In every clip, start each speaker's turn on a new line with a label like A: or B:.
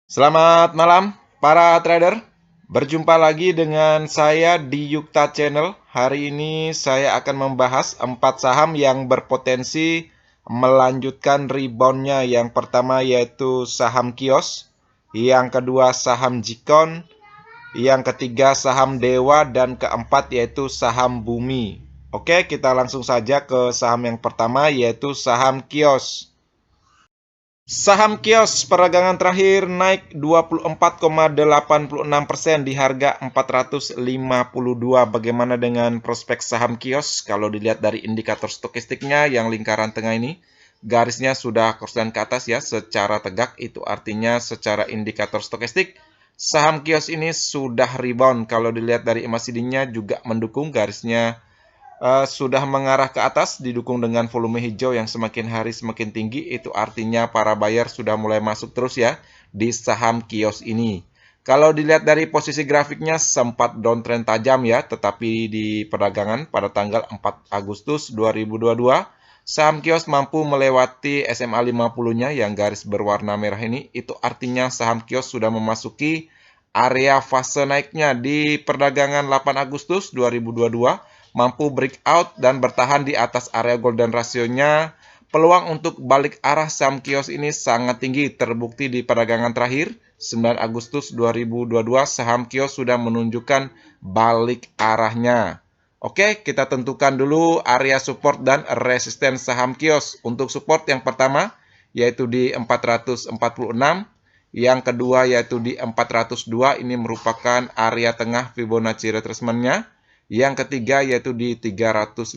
A: Selamat malam para trader. Berjumpa lagi dengan saya di Yukta Channel. Hari ini saya akan membahas 4 saham yang berpotensi melanjutkan reboundnya. Yang pertama yaitu saham Kios, yang kedua saham Jikon, yang ketiga saham Dewa, dan keempat yaitu saham Bumi. Oke, kita langsung saja ke saham yang pertama yaitu saham Kios. Saham Kios peragangan terakhir naik 24,86% di harga 452. Bagaimana dengan prospek saham Kios? Kalau dilihat dari indikator stokastiknya yang lingkaran tengah ini, garisnya sudah korslen ke atas ya secara tegak. Itu artinya secara indikator stokastik, saham Kios ini sudah rebound. Kalau dilihat dari MACD-nya juga mendukung, garisnya sudah mengarah ke atas, didukung dengan volume hijau yang semakin hari semakin tinggi. Itu artinya para buyer sudah mulai masuk terus ya di saham Kios ini. Kalau dilihat dari posisi grafiknya sempat downtrend tajam ya, tetapi di perdagangan pada tanggal 4 Agustus 2022, saham Kios mampu melewati SMA 50-nya yang garis berwarna merah ini. Itu artinya saham Kios sudah memasuki area fase naiknya di perdagangan 8 Agustus 2022, mampu breakout dan bertahan di atas area golden ratio-nya. Peluang untuk balik arah saham Kios ini sangat tinggi, terbukti di perdagangan terakhir 9 Agustus 2022 saham Kios sudah menunjukkan balik arahnya. Oke, kita tentukan dulu area support dan resisten saham Kios. Untuk support yang pertama yaitu di 446, yang kedua yaitu di 402, ini merupakan area tengah Fibonacci retracement-nya. Yang ketiga yaitu di 358,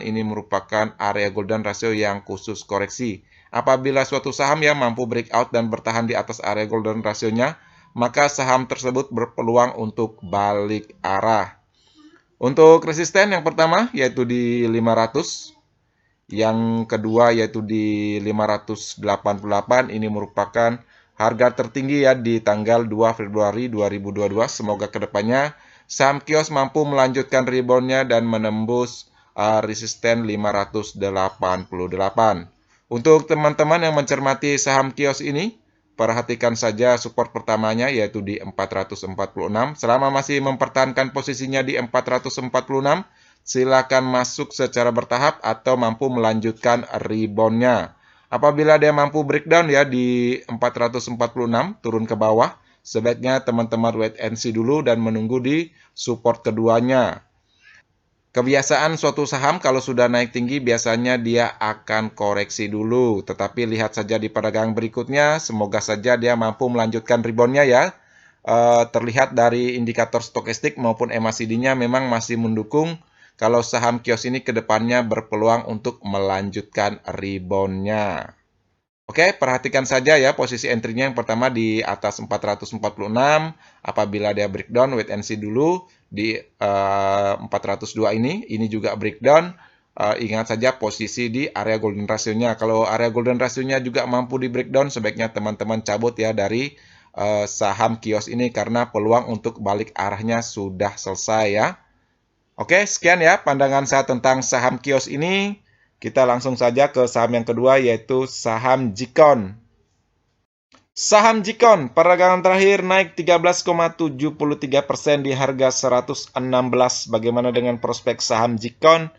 A: ini merupakan area golden ratio yang khusus koreksi. Apabila suatu saham yang mampu breakout dan bertahan di atas area golden ratio-nya, maka saham tersebut berpeluang untuk balik arah. Untuk resisten yang pertama yaitu di 500, yang kedua yaitu di 588, ini merupakan harga tertinggi ya di tanggal 2 Februari 2022. Semoga kedepannya saham Kios mampu melanjutkan reboundnya dan menembus resisten 588. Untuk teman-teman yang mencermati saham Kios ini, perhatikan saja support pertamanya yaitu di 446. Selama masih mempertahankan posisinya di 446, silakan masuk secara bertahap atau mampu melanjutkan reboundnya. Apabila dia mampu breakdown ya di 446 turun ke bawah, sebaiknya teman-teman wait and see dulu dan menunggu di support keduanya. Kebiasaan suatu saham kalau sudah naik tinggi biasanya dia akan koreksi dulu. Tetapi lihat saja di perdagangan berikutnya, semoga saja dia mampu melanjutkan reboundnya ya. Terlihat dari indikator stokastik maupun MACD-nya memang masih mendukung kalau saham Kios ini kedepannya berpeluang untuk melanjutkan reboundnya. Oke, perhatikan saja ya posisi entry-nya. Yang pertama di atas 446. Apabila dia breakdown, wait and see dulu di 402 ini. Ini juga breakdown. Ingat saja posisi di area golden ratio-nya. Kalau area golden ratio-nya juga mampu di breakdown, sebaiknya teman-teman cabut ya dari saham Kios ini karena peluang untuk balik arahnya sudah selesai ya. Oke, sekian ya pandangan saya tentang saham Kios ini. Kita langsung saja ke saham yang kedua yaitu saham Jikon. Saham Jikon perdagangan terakhir naik 13,73% di harga 116. Bagaimana dengan prospek saham Jikon?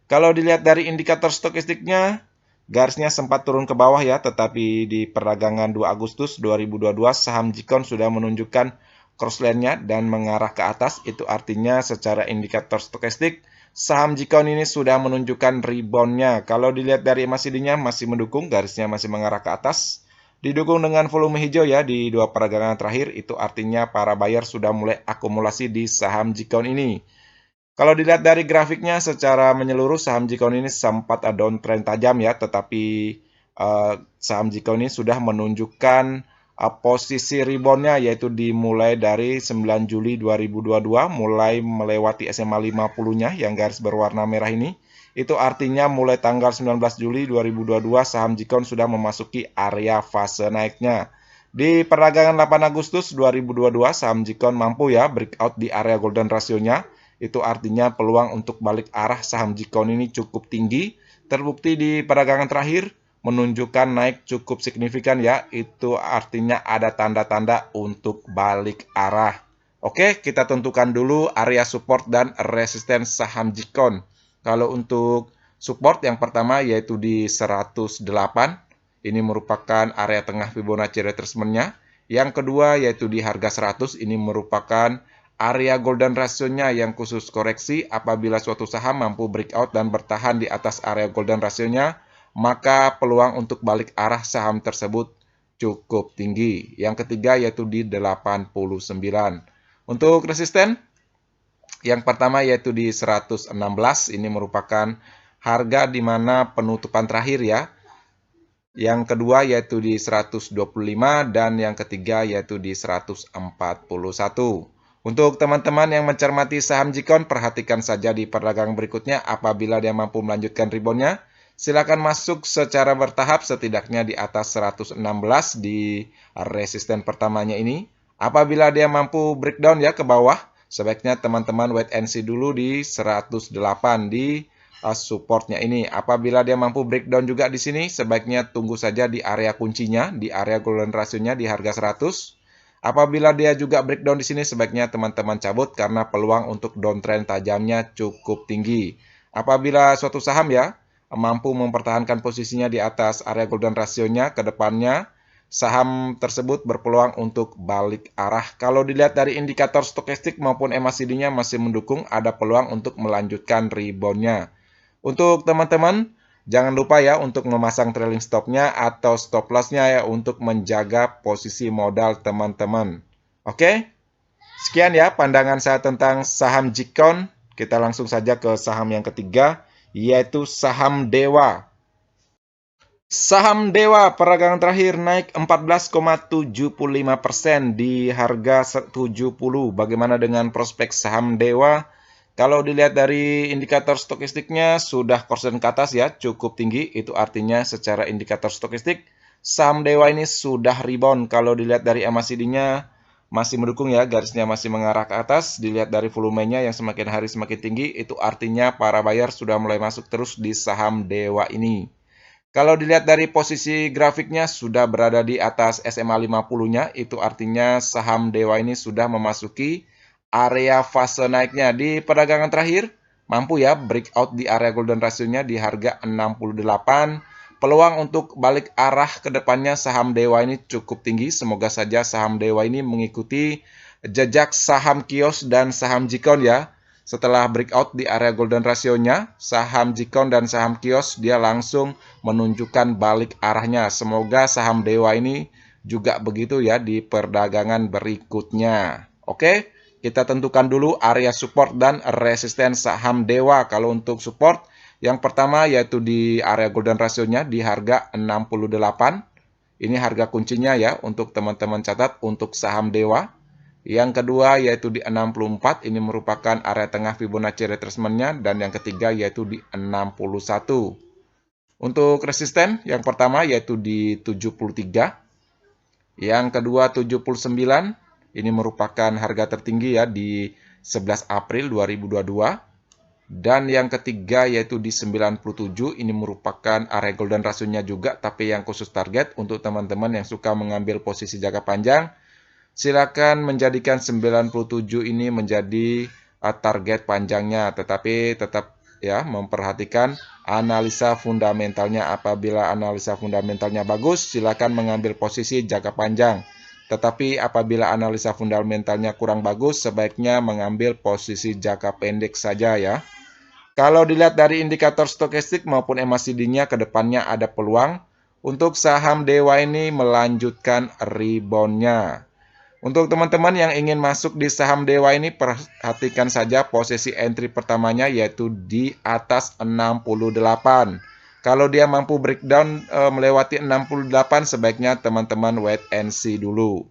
A: Kalau dilihat dari indikator stokastiknya, garisnya sempat turun ke bawah ya, tetapi di perdagangan 2 Agustus 2022 saham Jikon sudah menunjukkan crossline-nya dan mengarah ke atas. Itu artinya secara indikator stokastik saham Jikon ini sudah menunjukkan rebound-nya. Kalau dilihat dari MACD-nya masih mendukung, garisnya masih mengarah ke atas. Didukung dengan volume hijau ya di dua perdagangan terakhir, itu artinya para buyer sudah mulai akumulasi di saham Jikon ini. Kalau dilihat dari grafiknya secara menyeluruh saham Jikon ini sempat ada downtrend tajam ya, tetapi saham Jikon ini sudah menunjukkan posisi reboundnya yaitu dimulai dari 9 Juli 2022 mulai melewati SMA 50-nya yang garis berwarna merah ini. Itu artinya mulai tanggal 19 Juli 2022 saham Jikon sudah memasuki area fase naiknya. Di perdagangan 8 Agustus 2022 saham Jikon mampu ya breakout di area golden ratio-nya. Itu artinya peluang untuk balik arah saham Jikon ini cukup tinggi. Terbukti di perdagangan terakhir menunjukkan naik cukup signifikan ya. Itu artinya ada tanda-tanda untuk balik arah. Oke, kita tentukan dulu area support dan resisten saham Jikon. Kalau untuk support yang pertama yaitu di 108. Ini merupakan area tengah Fibonacci retracement-nya. Yang kedua yaitu di harga 100, ini merupakan area golden ratio-nya yang khusus koreksi. Apabila suatu saham mampu breakout dan bertahan di atas area golden ratio-nya, maka peluang untuk balik arah saham tersebut cukup tinggi. Yang ketiga yaitu di 89. Untuk resisten, yang pertama yaitu di 116, ini merupakan harga di mana penutupan terakhir ya. Yang kedua yaitu di 125 dan yang ketiga yaitu di 141. Untuk teman-teman yang mencermati saham Jikon, perhatikan saja di perdagangan berikutnya. Apabila dia mampu melanjutkan reboundnya, silakan masuk secara bertahap setidaknya di atas 116 di resisten pertamanya ini. Apabila dia mampu breakdown ya ke bawah, sebaiknya teman-teman wait and see dulu di 108 di supportnya ini. Apabila dia mampu breakdown juga di sini, sebaiknya tunggu saja di area kuncinya, di area golden ratio-nya di harga 100. Apabila dia juga breakdown di sini, sebaiknya teman-teman cabut karena peluang untuk downtrend tajamnya cukup tinggi. Apabila suatu saham ya mampu mempertahankan posisinya di atas area golden ratio-nya ke depannya, saham tersebut berpeluang untuk balik arah. Kalau dilihat dari indikator stokastik maupun MACD-nya masih mendukung, ada peluang untuk melanjutkan rebound-nya. Untuk teman-teman, jangan lupa ya untuk memasang trailing stop-nya atau stop loss-nya ya untuk menjaga posisi modal teman-teman. Oke, sekian ya pandangan saya tentang saham Jikon. Kita langsung saja ke saham yang ketiga, yaitu saham Dewa. Saham Dewa peragangan terakhir naik 14,75% di harga 70. Bagaimana dengan prospek saham Dewa? Kalau dilihat dari indikator stokastiknya sudah korsen ke atas ya, cukup tinggi. Itu artinya secara indikator stokastik, saham Dewa ini sudah rebound. Kalau dilihat dari MACD-nya masih mendukung ya, garisnya masih mengarah ke atas. Dilihat dari volumenya yang semakin hari semakin tinggi, itu artinya para buyer sudah mulai masuk terus di saham Dewa ini. Kalau dilihat dari posisi grafiknya sudah berada di atas SMA 50-nya, itu artinya saham Dewa ini sudah memasuki area fase naiknya. Di perdagangan terakhir, mampu ya breakout di area golden ratio-nya di harga 68. Peluang untuk balik arah ke depannya saham Dewa ini cukup tinggi. Semoga saja saham Dewa ini mengikuti jejak saham Kios dan saham Jikon ya. Setelah breakout di area golden ratio-nya, saham Jikon dan saham Kios dia langsung menunjukkan balik arahnya. Semoga saham Dewa ini juga begitu ya di perdagangan berikutnya. Oke, kita tentukan dulu area support dan resisten saham Dewa. Kalau untuk support, yang pertama yaitu di area golden ratio-nya di harga 68. Ini harga kuncinya ya untuk teman-teman catat untuk saham Dewa. Yang kedua yaitu di 64, ini merupakan area tengah Fibonacci retracement-nya, dan yang ketiga yaitu di 61. Untuk resisten, yang pertama yaitu di 73, yang kedua 79, ini merupakan harga tertinggi ya di 11 April 2022, dan yang ketiga yaitu di 97, ini merupakan area golden ratio-nya juga, tapi yang khusus target untuk teman-teman yang suka mengambil posisi jangka panjang. Silakan menjadikan 97 ini menjadi target panjangnya, tetapi tetap ya memperhatikan analisa fundamentalnya. Apabila analisa fundamentalnya bagus, silakan mengambil posisi jangka panjang. Tetapi apabila analisa fundamentalnya kurang bagus, sebaiknya mengambil posisi jangka pendek saja ya. Kalau dilihat dari indikator stokastik maupun MACD-nya ke depannya ada peluang untuk saham Dewa ini melanjutkan rebound-nya. Untuk teman-teman yang ingin masuk di saham Dewa ini, perhatikan saja posisi entry pertamanya yaitu di atas 68. Kalau dia mampu breakdown melewati 68, sebaiknya teman-teman wait and see dulu.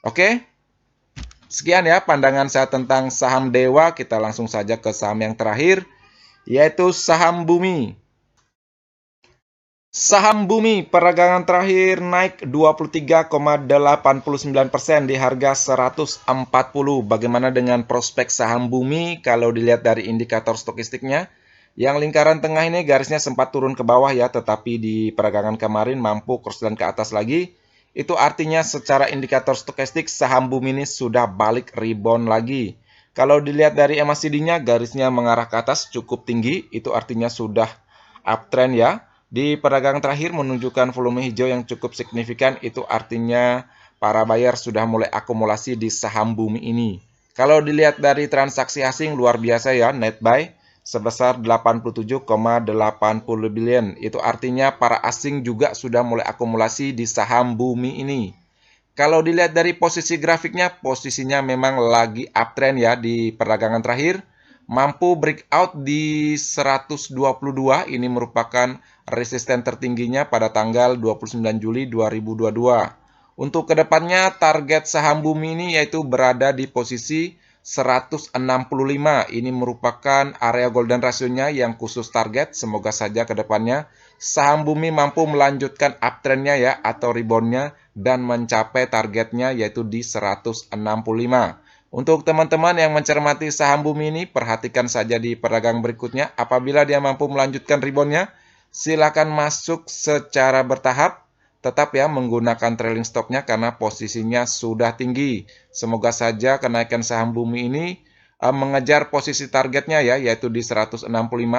A: Oke? Sekian ya pandangan saya tentang saham Dewa. Kita langsung saja ke saham yang terakhir, yaitu saham Bumi. Saham Bumi peragangan terakhir naik 23,89% di harga 140. Bagaimana dengan prospek saham Bumi? Kalau dilihat dari indikator stokastiknya, Yang lingkaran tengah ini garisnya sempat turun ke bawah ya, tetapi di peragangan kemarin mampu crossline ke atas lagi. Itu artinya secara indikator stokastik saham Bumi ini sudah balik rebound lagi. Kalau dilihat dari MACD-nya garisnya mengarah ke atas cukup tinggi, itu artinya sudah uptrend ya. Di peragangan terakhir menunjukkan volume hijau yang cukup signifikan, itu artinya para buyer sudah mulai akumulasi di saham Bumi ini. Kalau dilihat dari transaksi asing luar biasa ya, net buy sebesar 87,80 billion. Itu artinya para asing juga sudah mulai akumulasi di saham Bumi ini. Kalau dilihat dari posisi grafiknya, posisinya memang lagi uptrend ya di perdagangan terakhir. Mampu breakout di 122, ini merupakan resisten tertingginya pada tanggal 29 Juli 2022. Untuk kedepannya, target saham Bumi ini yaitu berada di posisi 165. Ini merupakan area golden ratio-nya yang khusus target. Semoga saja kedepannya saham Bumi mampu melanjutkan uptrend-nya ya atau rebound-nya dan mencapai targetnya yaitu di 165. Untuk teman-teman yang mencermati saham Bumi ini, perhatikan saja di pedagang berikutnya. Apabila dia mampu melanjutkan rebound-nya, silakan masuk secara bertahap. Tetap ya menggunakan trailing stop-nya karena posisinya sudah tinggi. Semoga saja kenaikan saham Bumi ini mengejar posisi targetnya ya, yaitu di 165.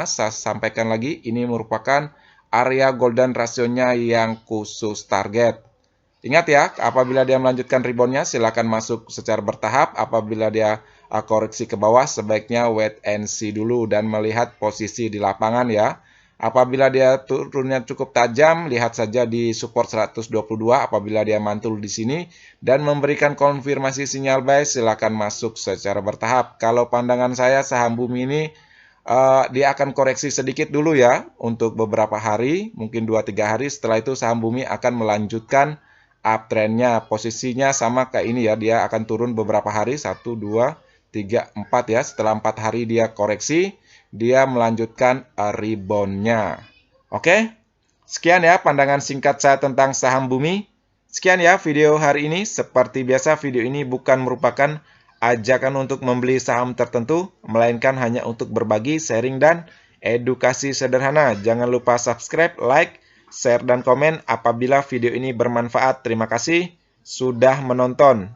A: Saya sampaikan lagi, ini merupakan area golden ratio-nya yang khusus target. Ingat ya, apabila dia melanjutkan rebound-nya, silakan masuk secara bertahap. Apabila dia koreksi ke bawah, sebaiknya wait and see dulu dan melihat posisi di lapangan ya. Apabila dia turunnya cukup tajam, lihat saja di support 122 apabila dia mantul di sini dan memberikan konfirmasi sinyal buy, silakan masuk secara bertahap. Kalau pandangan saya saham Bumi ini dia akan koreksi sedikit dulu ya untuk beberapa hari, mungkin 2-3 hari. Setelah itu saham Bumi akan melanjutkan uptrend-nya. Posisinya sama kayak ini ya, dia akan turun beberapa hari, 1, 2, 3, 4 ya. Setelah 4 hari dia koreksi, dia melanjutkan rebound-nya. Oke, sekian ya pandangan singkat saya tentang saham Bumi. Sekian ya video hari ini. Seperti biasa video ini bukan merupakan ajakan untuk membeli saham tertentu, melainkan hanya untuk berbagi, sharing, dan edukasi sederhana. Jangan lupa subscribe, like, share, dan komen apabila video ini bermanfaat. Terima kasih sudah menonton.